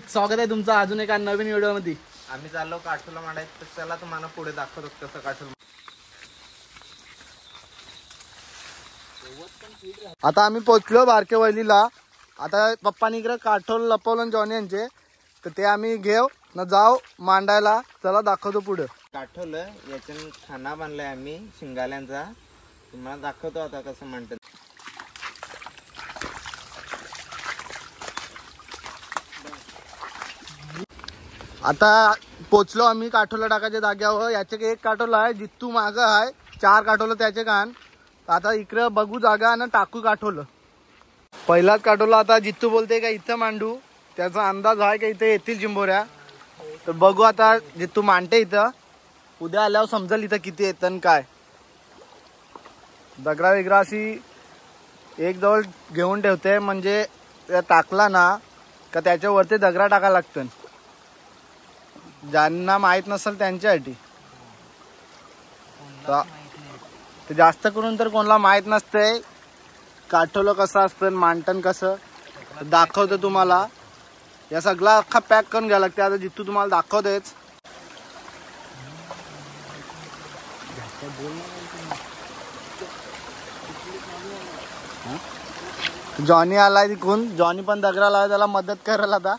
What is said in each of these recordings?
स्वागत आहे तुमचं अजून एका नवीन व्हिडिओ मध्ये। आम्ही चाललो काठोला मांडायचं, तर चला तुम्हाला पुढे दाखवतो कसं काठोल। आता आम्ही पोहोचलो बारके वैलीला। आता पप्पानी इकडे काठोल लपवलं जॉनी यांचे, तर ते आम्ही घेऊ न जाऊ मांडायला। चला दाखवतो पुढे। काठोल याच्यान खाना बांधलाय आम्ही शिंगाल्यांचा, तुम्हाला दाखवतो आता कसं म्हणतात। आता पोचलो आम्ही काठोला टाकायच्या जाग्यावर। याचे एक काठोला आहे, जित्तू माग आहे, 4 काठोलं त्याचे कान। आता इकडे बघू जागा आणि टाकू काठोलं। पहिलाच काठोला आता जित्तू बोलते का इथं मांडू, त्याचा अंदाज आहे का इथे येतील चिंबोऱ्या। तर बघू आता जित्तू मांडते इथं, उद्या आल्यावर समजेल इथं किती येतं काय। दगडा वेगळा अशी एक जवळ घेऊन ठेवते, म्हणजे टाकला ना का त्याच्यावरती दगडा टाकायला लागतं। ज्यांना माहित नसेल त्यांच्यासाठी, तर जास्त करून तर कोणाला माहित नसते काठोलं कसं असतं, मांडण कसं। दाखवतो तुम्हाला। या सगळा अख्खा पॅक करून घ्यायला लागते। आता जिथू तुम्हाला दाखवतेच। जॉनी आलाय तिकून, जॉनी पण दगडा लावाय त्याला मदत करायला। आता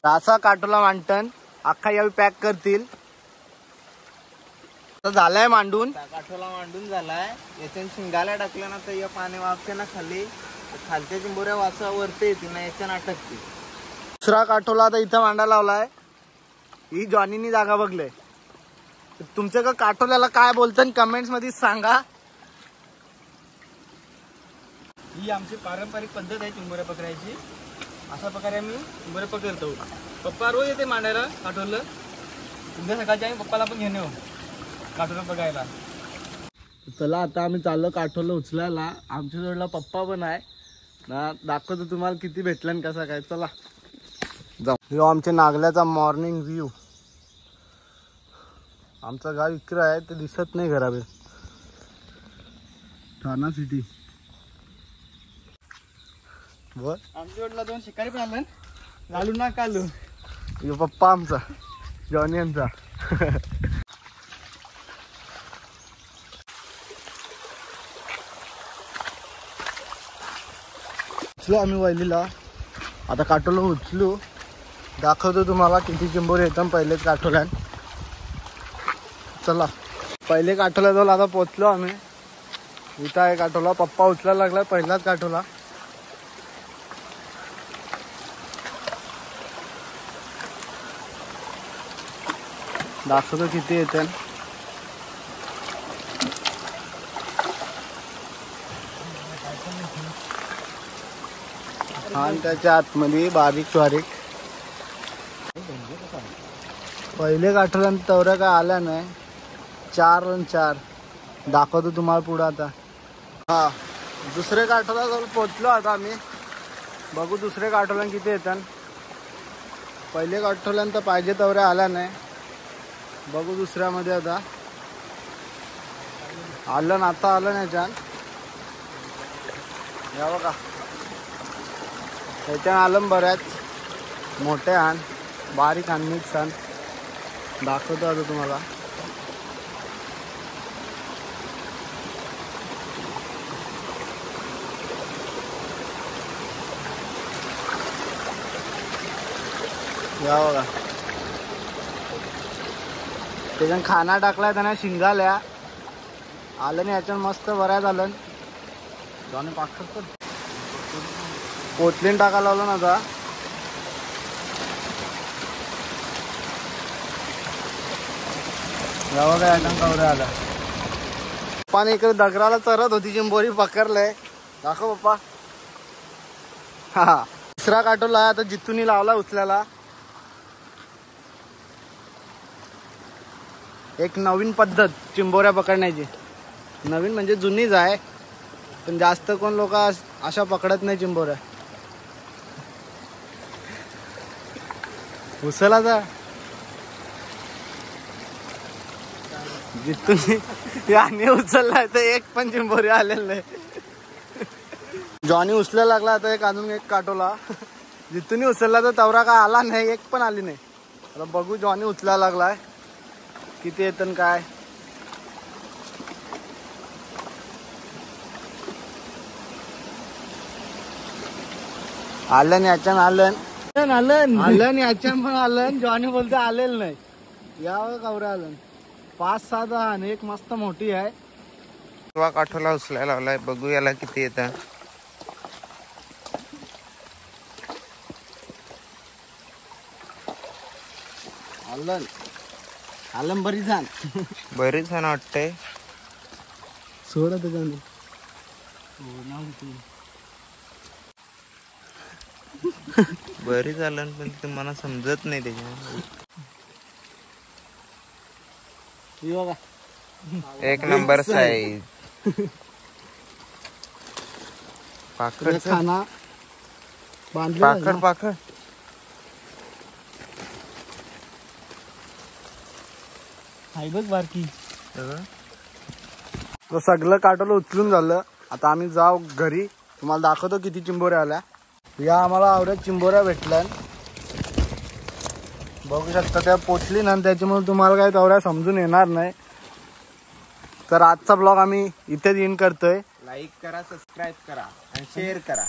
असा काठोला मांडण अख्खा यावी पॅक करतील। तर झालाय मांडून, काठोला मांडून झालाय। याच्यान शिंगाला टाकलं ना तर या पाणी वागते ना खाली, खालच्या चिंबोऱ्या वाचा वरती येते ना, याच्या अटकते। दुसरा काठोला आता इथं मांडायला लावलाय। ही जॉनीनी जागा बघले। तुमच्या का काठोल्याला काय बोलतात कमेंट्स मध्ये सांगा। ही आमची पारंपरिक पद्धत आहे चिंबोऱ्या पकडायची। अशा प्रकारे आम्ही चिंबोऱ्या पकडतो। पप्पा रोज येते मांडायला काठोलं। उद्या सकाळची आम्ही पप्पाला पण घेऊन येऊ काठोलं बघायला। चला आता आम्ही चाललो काठोलं उचलायला। आमच्या जोडला पप्पा पण आहे ना, दाखवतो तुम्हाला किती भेटलं कसा काय। चला जाऊ। ह्यो आमच्या नागल्याचा मॉर्निंग व्ह्यू। आमचं गाव इकडं आहे, ते दिसत नाही घराबाहेर। ठाणा सिटी बर। आमच्या जोडला 2 शिकारी पण आलं, घालू ना कालू। ह्यो पप्पा आमचा जॉनी यांचा। उचलो आम्ही वैलीला। आता काठोलं उचलू, दाखवतो तुम्हाला किती चिंबोरे येतात पहिलेच काठोल्यात। चला पहिले काठोल्या जवळ आता पोचलो आम्ही। इथं आहे काठोला, पप्पा उचलायला लागलाय पहिलाच काठोला। दाखवतो किती येते। आणि त्याच्या आतमध्ये बारीक बारीक पहिले काठोल्यान तवऱ्या काय आल्या नाही। 4 आणि 4 दाखवतो तुम्हाला पुढे आता। हा दुसरे काठोला जवळ पोचलो आता आम्ही। बघू दुसरे काठोल्यान किती येतात। पहिले काठोल्यान तर पाहिजे तवऱ्या आल्या नाही। बघू दुसऱ्यामध्ये आता आलं ना, आता आलं नाही छान। या बघा त्याच्या आलं बऱ्याच मोठे आण, बारीक आण, मिक्स आण। दाखवतो आता तुम्हाला। या बघा त्याच्यानं खाना टाकलाय, त्यांना शिंगाल्या आलं नाही। याच्यानं मस्त बऱ्याच आलं। जाऊन पाक पोचलीन टाकायला लावलं ना आता। या बघा याच्यानं कवऱ्या आल्या। पप्पाने इकडे दगडाला चरत होती चिंबोरी, पकडलंय। दाखव पप्पा। हा दुसरा काठोला आहे, आता जित्तूनी लावला उचल्याला। एक नवीन पद्धत चिंबोऱ्या पकडण्याची। नवीन म्हणजे जुनीच आहे, पण जास्त कोण लोक अशा पकडत नाही चिंबोऱ्या। उचलाचा जिथून याने उचललाय तर एक पण चिंबोरी आलेलं नाही. जॉनी उचलायला लागला आता अजून एक काटोला. जिथून उचलला तर तवरा काय आला नाही, एक पण आली नाही. आता बघू जॉनी उचलायला लागलाय किती येतं काय. आलं याच्यानं आलं याच्यानं पण आलं. जॉनी बोलतो आलेलं नाही. यावं कवरा आलं 5-6 आणि एक मस्त मोठी आहे. काठोला उचलायला लावलाय, बघू याला किती येतं. आलं बरी छान बरीच छान वाटतंय. सोडा त्याच्या बरी झालं पण ते मला समजत नाही त्याच्या. एक नंबर साईज. पाखड खाना पाखड पाखड बारकी. तो सगळं काटोलं उचलून झालं. आता आम्ही जाऊ घरी. तुम्हाला दाखवतो किती चिंबोऱ्या आल्या. या आम्हाला आवड्यात चिंबोऱ्या भेटल्या. बघू शकता त्या पोचली ना, त्याच्यामुळे तुम्हाला काही तवऱ्या समजून येणार नाही. तर आजचा ब्लॉग आम्ही इथेच एंड करतोय. लाईक करा, सबस्क्राईब करा आणि शेअर करा.